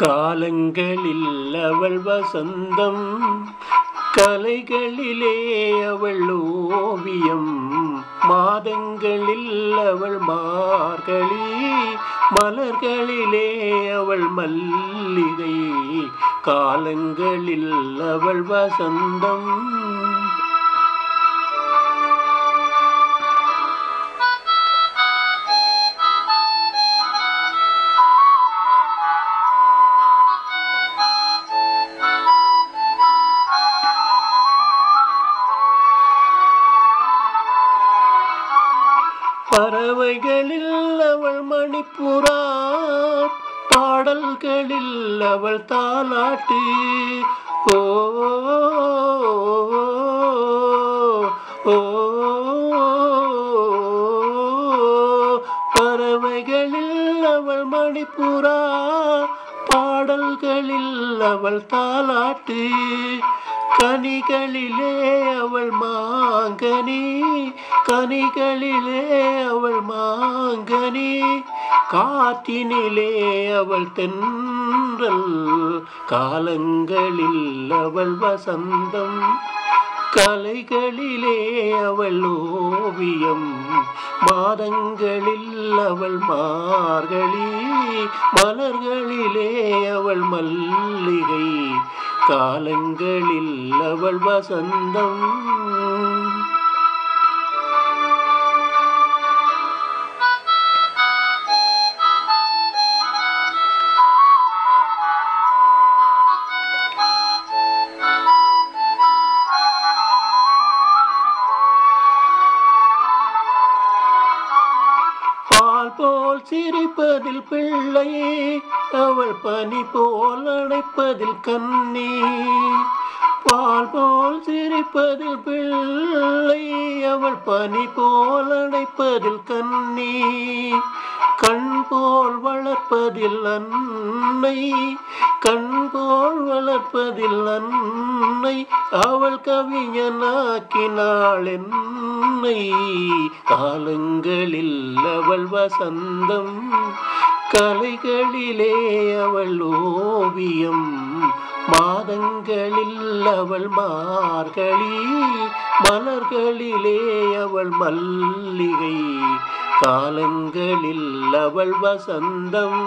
காலங்களில் அவள் வசந்தம், கலைகளிலே அவள் ஓவியம். மாதங்களில் அவள் மார்கழி, மலர்களிலே அவள் மல்லிகை. காலங்களில் அவள் வசந்தம். பறவைகளில் அவள் மணிப்புறா, பாடல்களில் அவள் தாலாட்டு. ஓ ஓ பறவைகளில் அவள் மணிப்புறா, பாடல்களில் அவள் தாலாட்டு. கனிகளிலே அவள் மாங்கனி, கனிகளிலே அவள் மாங்கனி. காற்றினிலே அவள் தென்றல், காலங்களில் அவள் வசந்தம். கலைகளிலே அவள் ஓவியம், மாதங்களில் அவள் மார்கழி, மலர்களிலே அவள் மல்லிகை. காலங்களில் அவள் வசந்தம். பால் போல் சிரிப்பதில் பிள்ளை, அவள் பனி போல் அணைப்பதில் கண்ணி. பால் போல் சிரிப்பதில் பிள்ளை, அவள் பனி போல் அணைப்பதில் கண்ணி. கண் போல் வளர்ப்பதில் அன்னை, கண் போல் வளர்ப்பதில் அன்னை. அவள் கவிஞனாக்கினாள் என்னை. காலங்களில் அவள் வசந்தம், கலைகளிலே அவள் ஓவியம். மாதங்களில் அவள் மார்கழி, மலர்களிலே அவள் மல்லிகை. காலங்களில் அவள் வசந்தம்.